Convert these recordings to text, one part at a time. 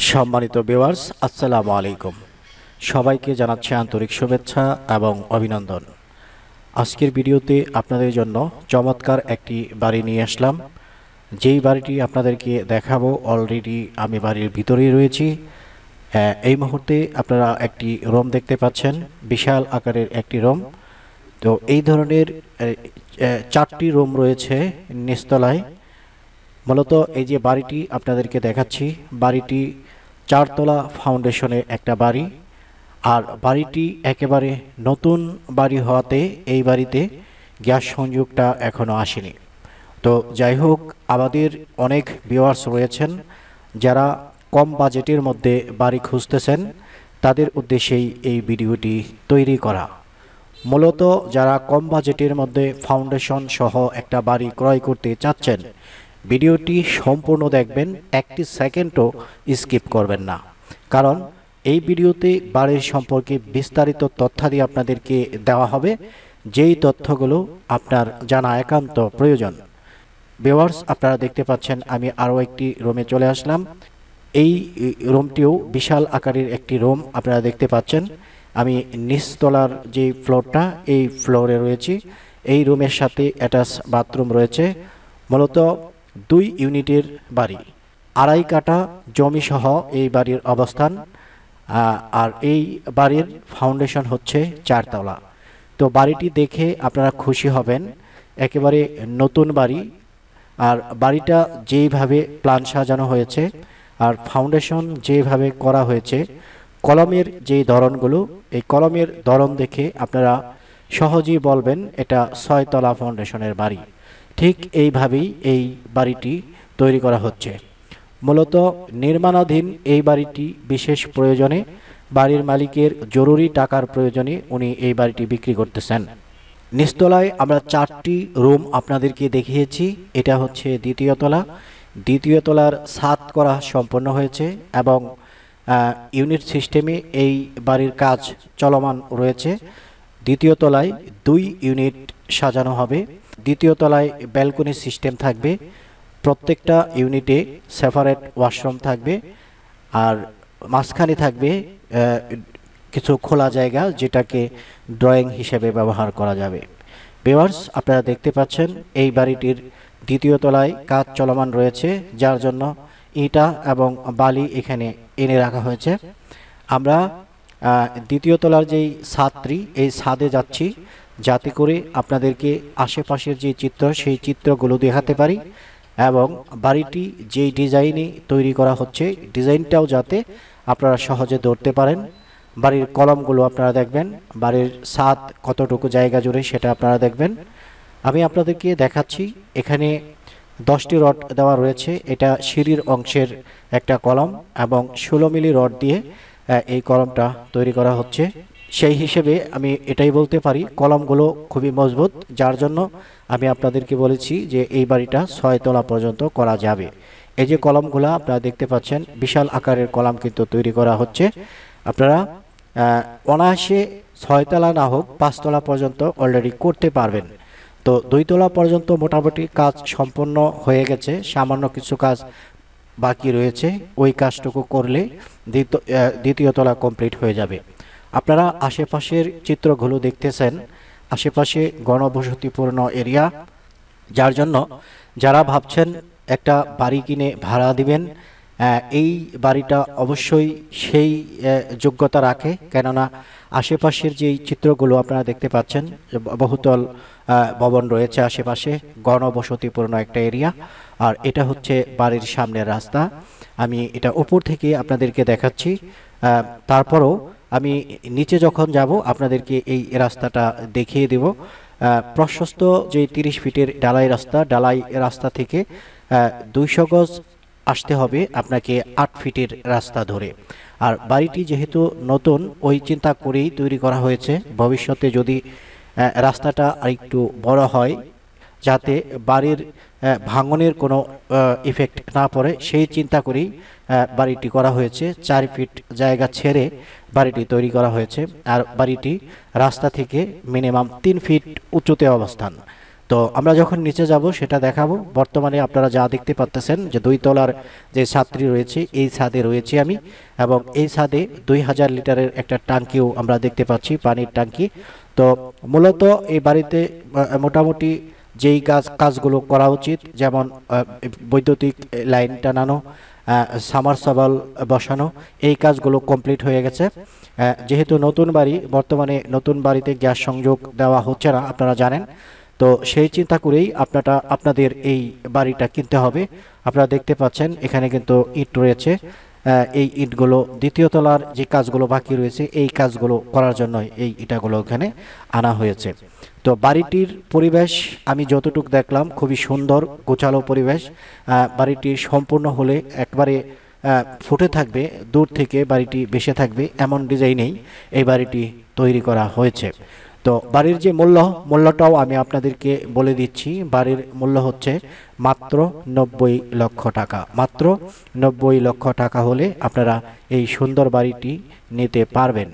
সম্মানিত ভিউয়ার্স, আসসালামু আলাইকুম। সবাইকে জানাচ্ছি আন্তরিক শুভেচ্ছা এবং অভিনন্দন। আজকের ভিডিওতে আপনাদের জন্য চমৎকার একটি বাড়ি নিয়ে আসলাম। যেই বাড়িটি আপনাদেরকে দেখাবো, অলরেডি আমি বাড়ির ভিতরেই রয়েছি। এই মুহূর্তে আপনারা একটি রুম দেখতে পাচ্ছেন, বিশাল আকারের একটি রুম। তো এই ধরনের চারটি রুম রয়েছে নিচতলায়। মূলত এই যে বাড়িটি আপনাদেরকে দেখাচ্ছি, বাড়িটি চারতলা ফাউন্ডেশনের একটা বাড়ি। আর বাড়িটি একেবারে নতুন বাড়ি হওয়াতে এই বাড়িতে গ্যাস সংযোগটা এখনও আসেনি। তো যাই হোক, আমাদের অনেক ভিউয়ার্স রয়েছেন যারা কম বাজেটের মধ্যে বাড়ি খুঁজতেছেন, তাদের উদ্দেশ্যেই এই ভিডিওটি তৈরি করা। মূলত যারা কম বাজেটের মধ্যে ফাউন্ডেশন সহ একটা বাড়ি ক্রয় করতে চাচ্ছেন, ভিডিওটি সম্পূর্ণ দেখবেন, একটি সেকেন্ডও স্কিপ করবেন না। কারণ এই ভিডিওতে বাড়ির সম্পর্কে বিস্তারিত তথ্যাদি আপনাদেরকে দেওয়া হবে, যেই তথ্যগুলো আপনার জানা একান্ত প্রয়োজন। ভিউয়ার্স, আপনারা দেখতে পাচ্ছেন আমি আরও একটি রুমে চলে আসলাম। এই রুমটিও বিশাল আকারের একটি রুম আপনারা দেখতে পাচ্ছেন। আমি নিচতলার যে ফ্লোরটা, এই ফ্লোরে রয়েছি। এই রুমের সাথে অ্যাটাচ বাথরুম রয়েছে। মূলত 2 ইউনিটের বাড়ি, 2.5 কাঠা জমি সহ এই বাড়ির অবস্থান। আর এই বাড়ির ফাউন্ডেশন হচ্ছে 4 তলা। তো বাড়িটি দেখে আপনারা খুশি হবেন, একেবারে নতুন বাড়ি। আর বাড়িটা যেইভাবে প্ল্যান সাজানো হয়েছে আর ফাউন্ডেশন যেভাবে করা হয়েছে, কলমের যেই ধরনগুলো, এই কলমের ধরন দেখে আপনারা সহজেই বলবেন এটা 6 তলা ফাউন্ডেশনের বাড়ি। ঠিক এইভাবেই এই বাড়িটি তৈরি করা হচ্ছে। মূলত নির্মাণাধীন এই বাড়িটি বিশেষ প্রয়োজনে, বাড়ির মালিকের জরুরি টাকার প্রয়োজনে উনি এই বাড়িটি বিক্রি করতেছেন। নিচতলায় আমরা 4টি রুম আপনাদেরকে দেখিয়েছি। এটা হচ্ছে দ্বিতীয় তলা। দ্বিতীয় তলার ছাদ করা সম্পন্ন হয়েছে এবং ইউনিট সিস্টেমে এই বাড়ির কাজ চলমান রয়েছে। দ্বিতীয় তলায় 2 ইউনিট সাজানো হবে। দ্বিতীয় তলায় ব্যালকনি সিস্টেম থাকবে, প্রত্যেকটা ইউনিটে সেপারেট ওয়াশরুম থাকবে। আর মাঝখানে থাকবে কিছু খোলা জায়গা, যেটাকে ড্রয়িং হিসেবে ব্যবহার করা যাবে। ভিউয়ার্স, আপনারা দেখতে পাচ্ছেন এই বাড়িটির দ্বিতীয় তলায় কাজ চলমান রয়েছে, যার জন্য ইটা এবং বালি এখানে এনে রাখা হয়েছে। আমরা দ্বিতীয় তলার যেই ছাদটি, এই ছাদে যাচ্ছি যাতে করে আপনাদেরকে আশেপাশের যে চিত্র, সেই চিত্রগুলো দেখাতে পারি এবং বাড়িটি যেই ডিজাইনে তৈরি করা হচ্ছে, ডিজাইনটাও যাতে আপনারা সহজে ধরতে পারেন। বাড়ির কলমগুলো আপনারা দেখবেন, বাড়ির ছাদ কতটুকু জায়গা জুড়ে সেটা আপনারা দেখবেন। আমি আপনাদেরকে দেখাচ্ছি, এখানে 10টি রড দেওয়া রয়েছে। এটা সিঁড়ির অংশের একটা কলম এবং 16 মিলি রড দিয়ে এই কলমটা তৈরি করা হচ্ছে। সেই হিসেবে আমি এটাই বলতে পারি, কলমগুলো খুবই মজবুত, যার জন্য আমি আপনাদেরকে বলেছি যে এই বাড়িটা 6 তলা পর্যন্ত করা যাবে। এই যে কলমগুলো আপনারা দেখতে পাচ্ছেন, বিশাল আকারের কলম কিন্তু তৈরি করা হচ্ছে। আপনারা অনায়াসে 6 তলা না হোক 5 তলা পর্যন্ত অলরেডি করতে পারবেন। তো 2 তলা পর্যন্ত মোটামুটি কাজ সম্পন্ন হয়ে গেছে, সামান্য কিছু কাজ বাকি রয়েছে। ওই কাজটুকু করলে দ্বিতীয় তলা কমপ্লিট হয়ে যাবে। আপনারা আশেপাশের চিত্রগুলো দেখতেছেন, আশেপাশে ঘনবসতিপূর্ণ এরিয়া, যার জন্য যারা ভাবছেন একটা বাড়ি কিনে ভাড়া দিবেন, এই বাড়িটা অবশ্যই সেই যোগ্যতা রাখে। কেননা আশেপাশের যেই চিত্রগুলো আপনারা দেখতে পাচ্ছেন, বহুতল ভবন রয়েছে আশেপাশে, ঘনবসতিপূর্ণ একটা এরিয়া। আর এটা হচ্ছে বাড়ির সামনের রাস্তা। আমি এটা উপর থেকে আপনাদেরকে দেখাচ্ছি। তারপরও আমি নিচে যখন যাব আপনাদেরকে এই রাস্তাটা দেখিয়ে দেব। প্রশস্ত যে 30 ফিটের ঢালাই রাস্তা থেকে 200 গজ আসতে হবে আপনাকে 8 ফিটের রাস্তা ধরে। আর বাড়িটি যেহেতু নতুন, ওই চিন্তা করেই তৈরি করা হয়েছে, ভবিষ্যতে যদি রাস্তাটা আরেকটু বড় হয়, যাতে বাড়ির ভাঙনের কোনো ইফেক্ট না পড়ে, সেই চিন্তা করেই বাড়িটি করা হয়েছে। 4 ফিট জায়গা ছেড়ে বাড়িটি তৈরি করা হয়েছে। আর বাড়িটি রাস্তা থেকে মিনিমাম 3 ফিট উঁচুতে অবস্থান। তো আমরা যখন নিচে যাব সেটা দেখাবো। বর্তমানে আপনারা যা দেখতে পাচ্ছেন যে 2 তলার যে ছাদটি রয়েছে এই ছাদে রয়েছি আমি, এবং এই ছাদে 2000 লিটারের একটা ট্যাঙ্কিও আমরা দেখতে পাচ্ছি, পানির ট্যাঙ্কি। তো মূলত এই বাড়িতে মোটামুটি যেই কাজগুলো করা উচিত, যেমন বৈদ্যুতিক লাইন টানানো, সামারসাবল বসানো, এই কাজগুলো কমপ্লিট হয়ে গেছে। যেহেতু নতুন বাড়ি, বর্তমানে নতুন বাড়িতে গ্যাস সংযোগ দেওয়া হচ্ছে না আপনারা জানেন, তো সেই চিন্তা করেই আপনাদের এই বাড়িটা কিনতে হবে। আপনারা দেখতে পাচ্ছেন এখানে কিন্তু ইট রয়েছে, এই ইটগুলো দ্বিতীয় তলার যে কাজগুলো বাকি রয়েছে এই কাজগুলো করার জন্য এই ইটাগুলো এখানে আনা হয়েছে। তো বাড়িটির পরিবেশ আমি যতটুকু দেখলাম খুবই সুন্দর গোছালো পরিবেশ। বাড়িটি সম্পূর্ণ হলে একবারে ফুটে থাকবে, দূর থেকে বাড়িটি ভেসে থাকবে এমন ডিজাইনেই এই বাড়িটি তৈরি করা হয়েছে। তো বাড়ির যে মূল্যটাও আমি আপনাদেরকে বলে দিচ্ছি। বাড়ির মূল্য হচ্ছে মাত্র 90 লক্ষ টাকা। মাত্র 90 লক্ষ টাকা হলে আপনারা এই সুন্দর বাড়িটি নিতে পারবেন।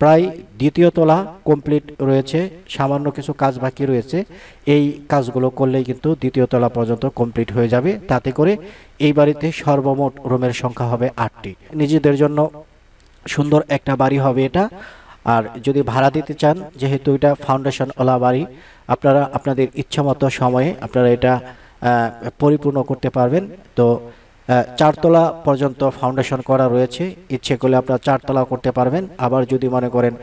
প্রায় দ্বিতীয় তলা কমপ্লিট রয়েছে, সামান্য কিছু কাজ বাকি রয়েছে। এই কাজগুলো করলেই কিন্তু দ্বিতীয় তলা পর্যন্ত কমপ্লিট হয়ে যাবে। তাতে করে এই বাড়িতে সর্বমোট রুমের সংখ্যা হবে 8টি। নিজেদের জন্য সুন্দর একটা বাড়ি হবে এটা। আর যদি ভাড়া দিতে চান, যেহেতু এটা ফাউন্ডেশনওয়ালা বাড়ি, আপনারা আপনাদের ইচ্ছামতো সময়ে আপনারা এটা পরিপূর্ণ করতে পারবেন। তো 4 তলা পর্যন্ত ফাউন্ডেশন করা রয়েছে, ইচ্ছে করলে আপনারা 4 তলা করতে পারবেন। আবার যদি মনে করেন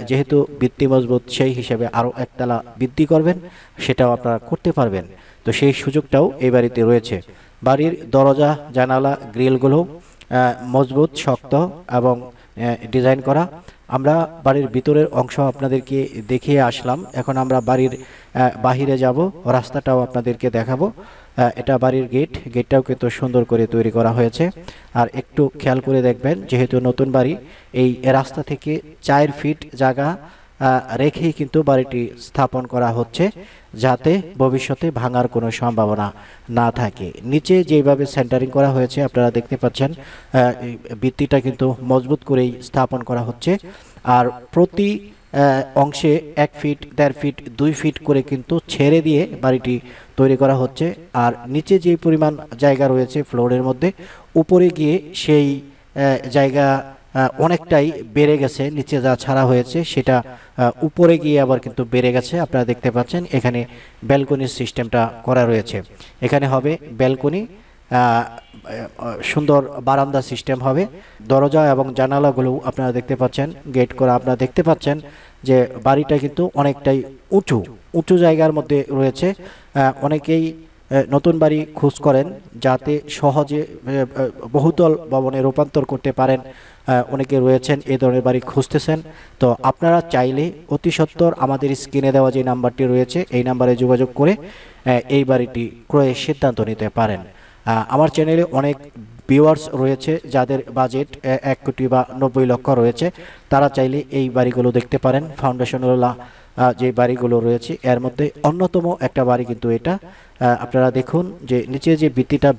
যেহেতু ভিত্তি মজবুত সেই হিসেবে আরও 1 তলা বৃদ্ধি করবেন, সেটাও আপনারা করতে পারবেন। তো সেই সুযোগটাও এই বাড়িতে রয়েছে। বাড়ির দরজা জানালা গ্রিলগুলো মজবুত শক্ত এবং ডিজাইন করা। আমরা বাড়ির ভিতরের অংশ আপনাদেরকে দেখিয়ে আসলাম, এখন আমরা বাড়ির বাহিরে যাব, রাস্তাটাও আপনাদেরকে দেখাবো। এটা বাড়ির গেটটাও কিন্তু সুন্দর করে তৈরি করা হয়েছে। আর একটু খেয়াল করে দেখবেন, যেহেতু নতুন বাড়ি, এই রাস্তা থেকে 4 ফিট জায়গা রেখেই কিন্তু বাড়িটি স্থাপন করা হচ্ছে, যাতে ভবিষ্যতে ভাঙার কোনো সম্ভাবনা না থাকে। নিচে যেভাবে সেন্টারিং করা হয়েছে আপনারা দেখতে পাচ্ছেন, ভিত্তিটা কিন্তু মজবুত করেই স্থাপন করা হচ্ছে। আর প্রতি অংশে 1 ফিট 1.5 ফিট 2 ফিট করে কিন্তু ছেড়ে দিয়ে বাড়িটি তৈরি করা হচ্ছে। আর নিচে যে পরিমাণ জায়গা রয়েছে ফ্লোরের মধ্যে, উপরে গিয়ে সেই জায়গা অনেকটাই বেড়ে গেছে। নিচে যা ছাড়া হয়েছে সেটা উপরে গিয়ে আবার কিন্তু বেড়ে গেছে। আপনারা দেখতে পাচ্ছেন এখানে ব্যালকনির সিস্টেমটা করা রয়েছে। এখানে হবে ব্যালকনি, সুন্দর বারান্দা সিস্টেম হবে। দরজা এবং জানালাগুলো আপনারা দেখতে পাচ্ছেন গেট করা। আপনারা দেখতে পাচ্ছেন যে বাড়িটা কিন্তু অনেকটাই উঁচু উঁচু জায়গার মধ্যে রয়েছে। অনেকেই নতুন বাড়ি খোঁজ করেন যাতে সহজে বহুতল ভবনে রূপান্তর করতে পারেন, অনেকে রয়েছেন এই ধরনের বাড়ি খুঁজতেছেন। তো আপনারা চাইলে অতি সত্বর আমাদের স্ক্রিনে দেওয়া যে নাম্বারটি রয়েছে এই নাম্বারে যোগাযোগ করে এই বাড়িটি ক্রয়ের সিদ্ধান্ত নিতে পারেন। আমার চ্যানেলে অনেক ভিউয়ার্স রয়েছে যাদের বাজেট 1 কোটি বা 90 লক্ষ রয়েছে, তারা চাইলে এই বাড়িগুলো দেখতে পারেন। ফাউন্ডেশনওয়ালা যে বাড়িগুলো রয়েছে এর মধ্যে অন্যতম একটা বাড়ি কিন্তু এটা। আপনারা দেখুন যে নিচে যে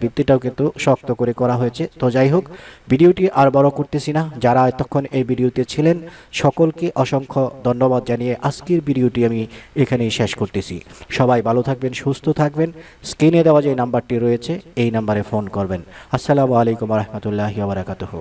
ভিত্তিটাও কিন্তু শক্ত করে করা হয়েছে। তো যাই হোক, ভিডিওটি আর বড় করতেছি না। যারা এতক্ষণ এই ভিডিওতে ছিলেন সকলকে অসংখ্য ধন্যবাদ জানিয়ে আজকের ভিডিওটি আমি এখানেই শেষ করতেছি। সবাই ভালো থাকবেন, সুস্থ থাকবেন। স্ক্রিনে দেওয়া যে নাম্বারটি রয়েছে এই নাম্বারে ফোন করবেন। আসসালামু আলাইকুম রহমতুল্লাহি ওয়া বারাকাতুহু।